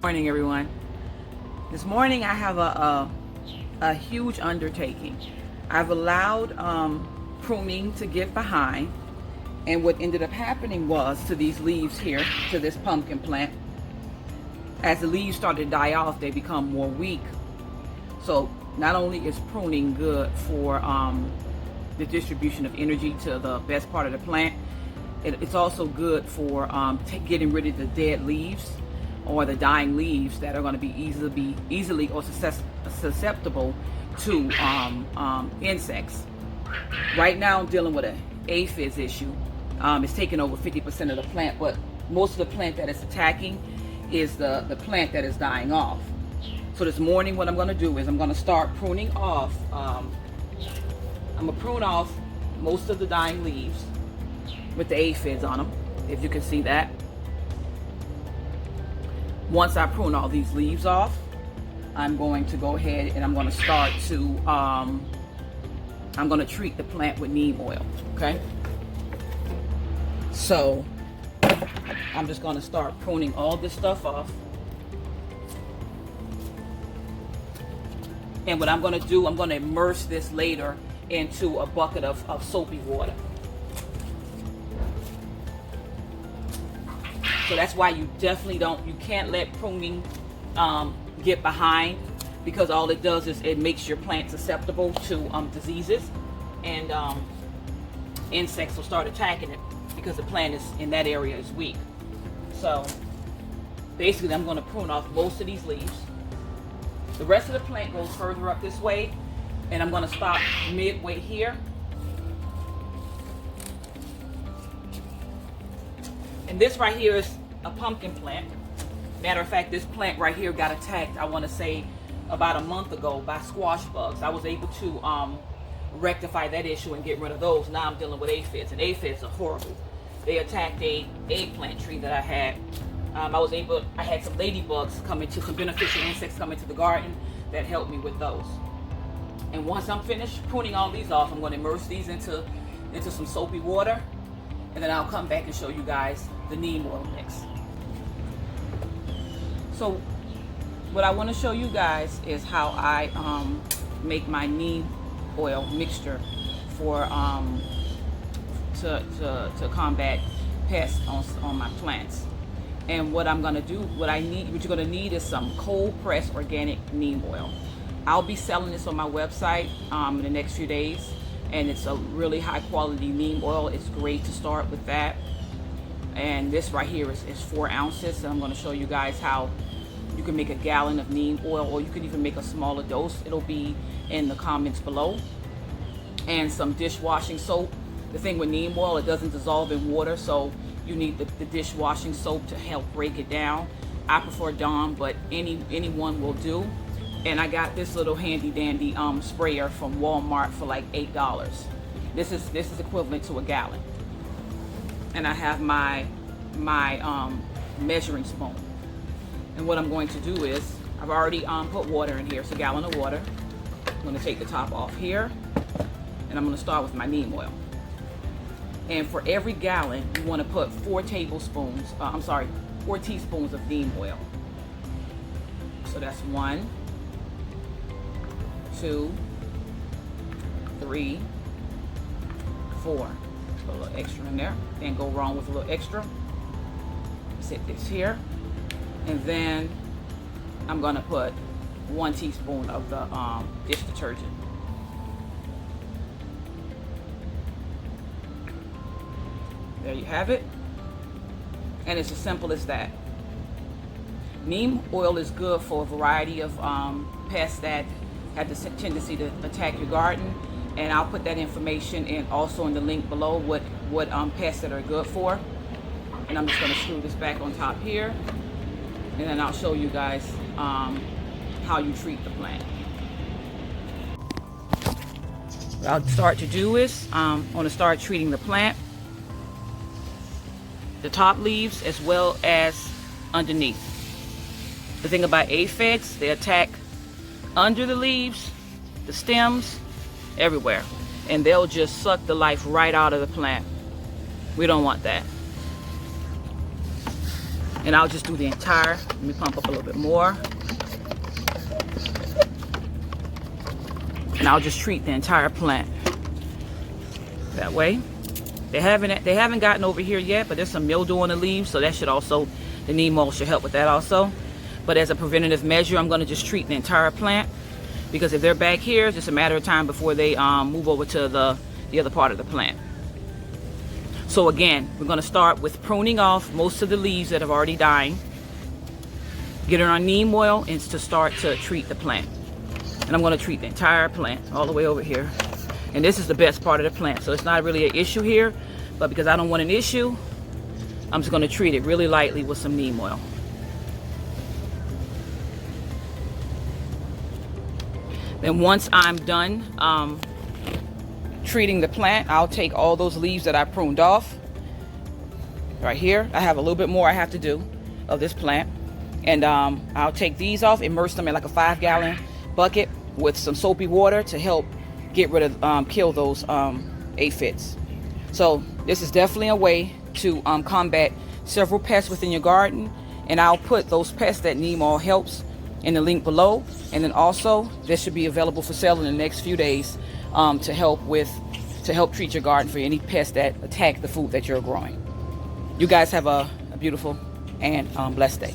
Morning, everyone. This morning I have a huge undertaking. I've allowed pruning to get behind, and what ended up happening was to these leaves here, to this pumpkin plant, as the leaves started to die off, they become more weak. So not only is pruning good for the distribution of energy to the best part of the plant, it's also good for getting rid of the dead leaves or the dying leaves that are going to be easily or susceptible to insects. Right now I'm dealing with an aphids issue. It's taking over 50% of the plant, but most of the plant that it's attacking is the plant that is dying off. So this morning what I'm going to do is I'm going to start pruning off. I'm going to prune off most of the dying leaves with the aphids on them, if you can see that. Once I prune all these leaves off, I'm going to go ahead and I'm going to start to I'm going to treat the plant with neem oil. Okay, so I'm just going to start pruning all this stuff off. And what I'm going to do, I'm going to immerse this later into a bucket of soapy water. So that's why you definitely you can't let pruning get behind, because all it does is it makes your plant susceptible to diseases, and insects will start attacking it because the plant is in that area is weak. So basically I'm going to prune off most of these leaves. The rest of the plant goes further up this way, and I'm going to stop midway here. And this right here is a pumpkin plant. Matter of fact, this plant right here got attacked, I want to say about a month ago, by squash bugs. I was able to rectify that issue and get rid of those. Now I'm dealing with aphids, and aphids are horrible. They attacked a eggplant tree that I had. I had some ladybugs come into, some beneficial insects come into the garden that helped me with those. And once I'm finished pruning all these off, I'm going to immerse these into some soapy water, and then I'll come back and show you guys the neem oil mix. So what I want to show you guys is how I make my neem oil mixture for to combat pests on my plants. And what I'm going to do, what you're going to need is some cold pressed organic neem oil. I'll be selling this on my website in the next few days, and it's a really high quality neem oil. It's great to start with that. And this right here is 4 ounces, and I'm going to show you guys how you can make a gallon of neem oil, or you can even make a smaller dose. It'll be in the comments below. And some dishwashing soap. The thing with neem oil, it doesn't dissolve in water, so you need the dishwashing soap to help break it down. I prefer Dawn, but anyone will do. And I got this little handy dandy sprayer from Walmart for like $8. This is equivalent to a gallon. And I have my measuring spoon. And what I'm going to do is, I've already put water in here. It's a gallon of water. I'm going to take the top off here, and I'm going to start with my neem oil. And for every gallon, you want to put 4 teaspoons of neem oil. So that's 1, 2, 3, 4. Put a little extra in there. Can't go wrong with a little extra. Set this here. And then I'm going to put 1 teaspoon of the dish detergent. There you have it. And it's as simple as that. Neem oil is good for a variety of pests that have the tendency to attack your garden. And I'll put that information in also in the link below, what pests that are good for. And I'm just going to screw this back on top here. And then I'll show you guys how you treat the plant. What I'll start to do is I'm going to start treating the plant, the top leaves as well as underneath. The thing about aphids, they attack under the leaves, the stems, everywhere, and they'll just suck the life right out of the plant. We don't want that. And I'll just do the entire, let me pump up a little bit more. And I'll just treat the entire plant that way. They haven't gotten over here yet, but there's some mildew on the leaves, so that should also, the neem oil should help with that also. But as a preventative measure, I'm going to just treat the entire plant, because if they're back here, it's just a matter of time before they move over to the other part of the plant. So again, we're going to start with pruning off most of the leaves that have already died, getting our neem oil, and to start to treat the plant. And I'm going to treat the entire plant all the way over here. And this is the best part of the plant, so it's not really an issue here, but because I don't want an issue, I'm just going to treat it really lightly with some neem oil. Then once I'm done treating the plant, I'll take all those leaves that I pruned off right here. I have a little bit more I have to do of this plant, and I'll take these off, immerse them in like a 5-gallon bucket with some soapy water to help get rid of kill those aphids. So this is definitely a way to combat several pests within your garden, and I'll put those pests that neem oil helps in the link below. And then also this should be available for sale in the next few days to help treat your garden for any pests that attack the food that you're growing. You guys have a beautiful and blessed day.